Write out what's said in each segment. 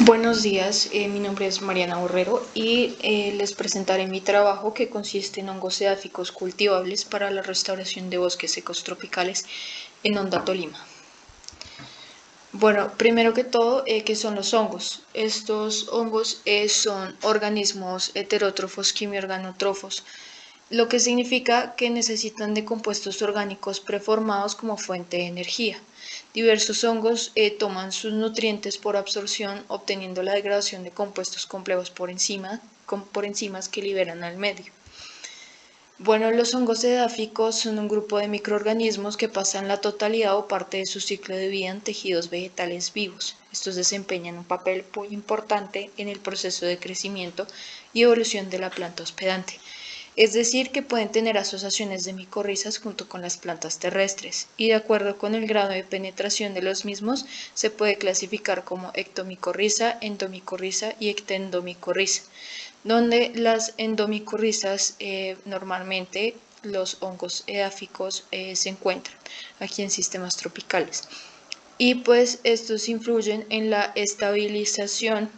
Buenos días, mi nombre es Mariana Borrero y les presentaré mi trabajo que consiste en hongos edáficos cultivables para la restauración de bosques secos tropicales en Honda, Tolima. Bueno, primero que todo, ¿qué son los hongos? Estos hongos son organismos heterótrofos quimiorganotrófos, lo que significa que necesitan de compuestos orgánicos preformados como fuente de energía. Diversos hongos toman sus nutrientes por absorción, obteniendo la degradación de compuestos complejos por enzimas que liberan al medio. Bueno, los hongos edáficos son un grupo de microorganismos que pasan la totalidad o parte de su ciclo de vida en tejidos vegetales vivos. Estos desempeñan un papel muy importante en el proceso de crecimiento y evolución de la planta hospedante. Es decir, que pueden tener asociaciones de micorrizas junto con las plantas terrestres, y de acuerdo con el grado de penetración de los mismos, se puede clasificar como ectomicorriza, endomicorriza y ectendomicorriza, donde las endomicorrizas normalmente los hongos edáficos se encuentran aquí en sistemas tropicales. Y pues estos influyen en la estabilización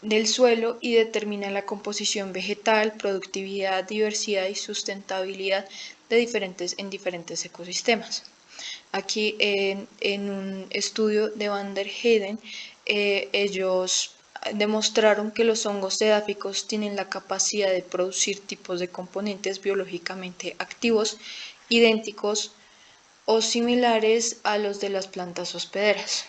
del suelo y determina la composición vegetal, productividad, diversidad y sustentabilidad de en diferentes ecosistemas. Aquí en un estudio de Van der Heyden, ellos demostraron que los hongos edáficos tienen la capacidad de producir tipos de componentes biológicamente activos idénticos o similares a los de las plantas hospederas.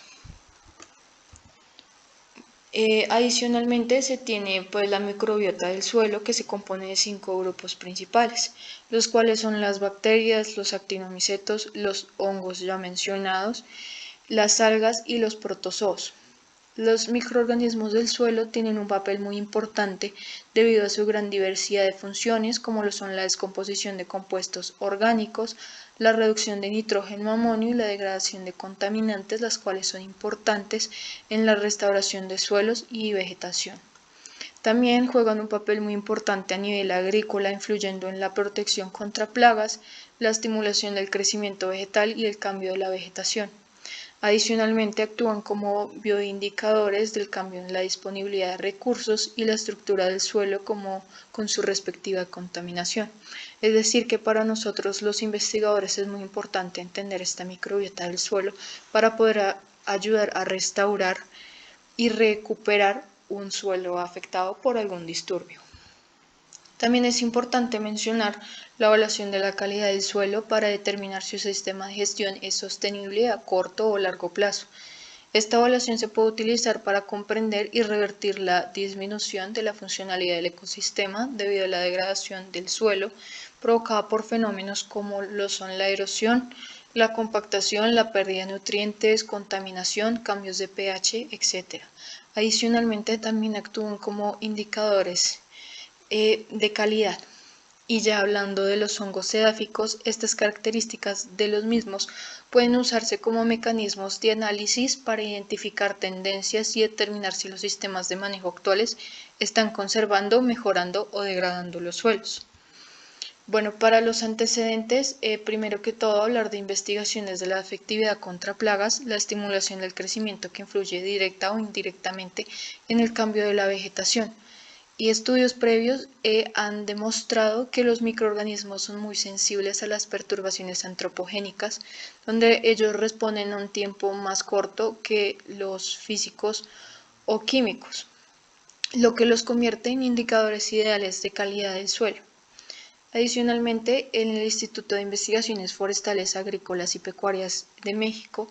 Adicionalmente se tiene pues la microbiota del suelo, que se compone de 5 grupos principales, los cuales son las bacterias, los actinomicetos, los hongos ya mencionados, las algas y los protozoos. Los microorganismos del suelo tienen un papel muy importante debido a su gran diversidad de funciones, como lo son la descomposición de compuestos orgánicos, la reducción de nitrógeno, amonio y la degradación de contaminantes, las cuales son importantes en la restauración de suelos y vegetación. También juegan un papel muy importante a nivel agrícola, influyendo en la protección contra plagas, la estimulación del crecimiento vegetal y el cambio de la vegetación. Adicionalmente, actúan como bioindicadores del cambio en la disponibilidad de recursos y la estructura del suelo con su respectiva contaminación. Es decir, que para nosotros los investigadores es muy importante entender esta microbiota del suelo para poder ayudar a restaurar y recuperar un suelo afectado por algún disturbio. También es importante mencionar la evaluación de la calidad del suelo para determinar si su sistema de gestión es sostenible a corto o largo plazo. Esta evaluación se puede utilizar para comprender y revertir la disminución de la funcionalidad del ecosistema debido a la degradación del suelo provocada por fenómenos como lo son la erosión, la compactación, la pérdida de nutrientes, contaminación, cambios de pH, etc. Adicionalmente, también actúan como indicadores de calidad. Y ya hablando de los hongos edáficos, estas características de los mismos pueden usarse como mecanismos de análisis para identificar tendencias y determinar si los sistemas de manejo actuales están conservando, mejorando o degradando los suelos. Bueno, para los antecedentes, primero que todo hablar de investigaciones de la efectividad contra plagas, la estimulación del crecimiento que influye directa o indirectamente en el cambio de la vegetación. Y estudios previos han demostrado que los microorganismos son muy sensibles a las perturbaciones antropogénicas, donde ellos responden a un tiempo más corto que los físicos o químicos, lo que los convierte en indicadores ideales de calidad del suelo. Adicionalmente, en el Instituto de Investigaciones Forestales, Agrícolas y Pecuarias de México,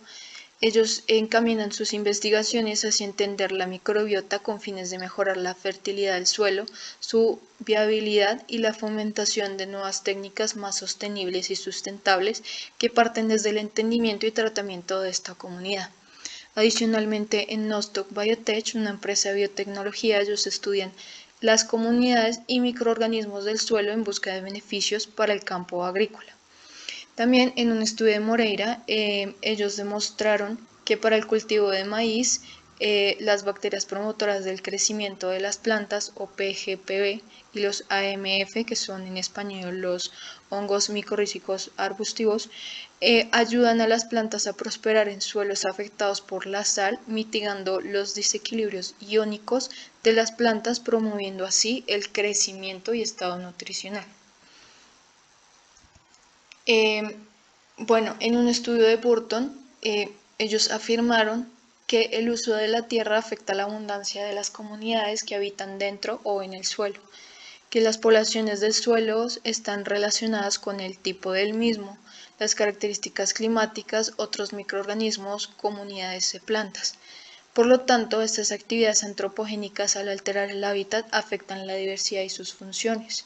ellos encaminan sus investigaciones hacia entender la microbiota con fines de mejorar la fertilidad del suelo, su viabilidad y la fomentación de nuevas técnicas más sostenibles y sustentables que parten desde el entendimiento y tratamiento de esta comunidad. Adicionalmente, en Nostoc Biotech, una empresa de biotecnología, ellos estudian las comunidades y microorganismos del suelo en busca de beneficios para el campo agrícola. También en un estudio de Moreira, ellos demostraron que para el cultivo de maíz las bacterias promotoras del crecimiento de las plantas o PGPB y los AMF, que son en español los hongos micorrízicos arbustivos, ayudan a las plantas a prosperar en suelos afectados por la sal, mitigando los desequilibrios iónicos de las plantas, promoviendo así el crecimiento y estado nutricional. Bueno, en un estudio de Burton, ellos afirmaron que el uso de la tierra afecta la abundancia de las comunidades que habitan dentro o en el suelo, que las poblaciones del suelo están relacionadas con el tipo del mismo, las características climáticas, otros microorganismos, comunidades de plantas. Por lo tanto, estas actividades antropogénicas al alterar el hábitat afectan la diversidad y sus funciones.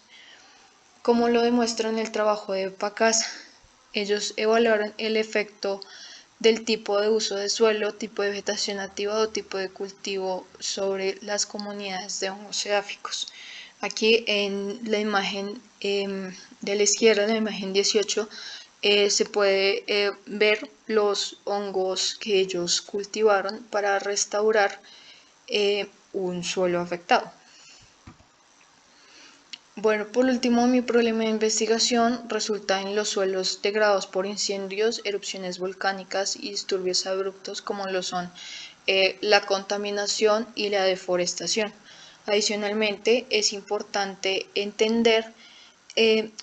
Como lo demuestra en el trabajo de Pacasa, ellos evaluaron el efecto del tipo de uso de suelo, tipo de vegetación nativa o tipo de cultivo sobre las comunidades de hongos edáficos. Aquí en la imagen de la izquierda, la imagen 18, se puede ver los hongos que ellos cultivaron para restaurar un suelo afectado. Bueno, por último, mi problema de investigación resulta en los suelos degradados por incendios, erupciones volcánicas y disturbios abruptos como lo son la contaminación y la deforestación. Adicionalmente, es importante entender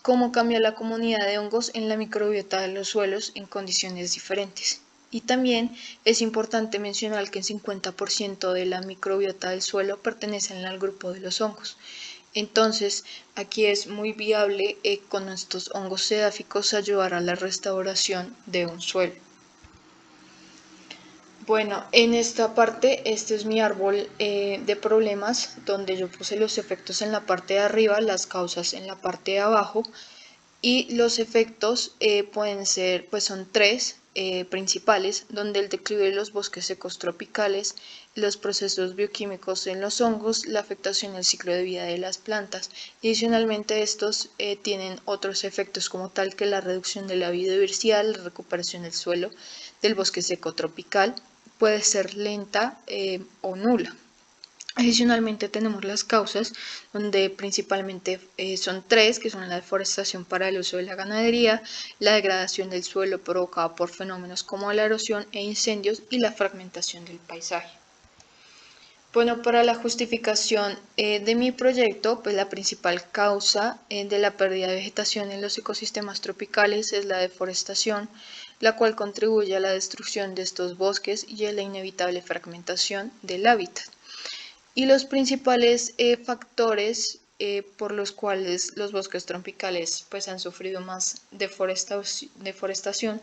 cómo cambia la comunidad de hongos en la microbiota de los suelos en condiciones diferentes. Y también es importante mencionar que el 50% de la microbiota del suelo pertenecen al grupo de los hongos. Entonces, aquí es muy viable con estos hongos edáficos ayudar a la restauración de un suelo. Bueno, en esta parte, este es mi árbol de problemas, donde yo puse los efectos en la parte de arriba, las causas en la parte de abajo, y los efectos pueden ser, pues son tres principales, donde el declive de los bosques secos tropicales, los procesos bioquímicos en los hongos, la afectación al ciclo de vida de las plantas. Adicionalmente, estos tienen otros efectos como tal que la reducción de la biodiversidad, la recuperación del suelo del bosque seco tropical puede ser lenta o nula. Adicionalmente tenemos las causas, donde principalmente son tres, que son la deforestación para el uso de la ganadería, la degradación del suelo provocada por fenómenos como la erosión e incendios y la fragmentación del paisaje. Bueno, para la justificación de mi proyecto, pues la principal causa de la pérdida de vegetación en los ecosistemas tropicales es la deforestación, la cual contribuye a la destrucción de estos bosques y a la inevitable fragmentación del hábitat. Y los principales factores por los cuales los bosques tropicales pues, han sufrido más deforestación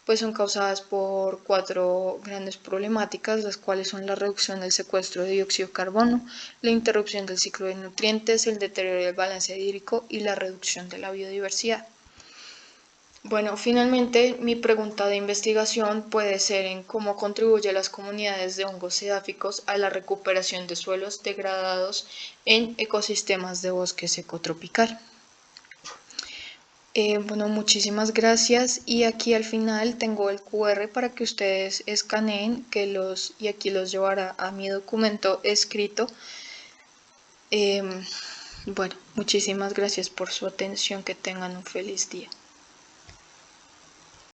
pues son causadas por cuatro grandes problemáticas, las cuales son la reducción del secuestro de dióxido de carbono, la interrupción del ciclo de nutrientes, el deterioro del balance hídrico y la reducción de la biodiversidad. Bueno, finalmente mi pregunta de investigación puede ser en cómo contribuye las comunidades de hongos edáficos a la recuperación de suelos degradados en ecosistemas de bosque seco tropical. Bueno, muchísimas gracias y aquí al final tengo el QR para que ustedes escaneen y aquí los llevará a mi documento escrito. Bueno, muchísimas gracias por su atención, que tengan un feliz día.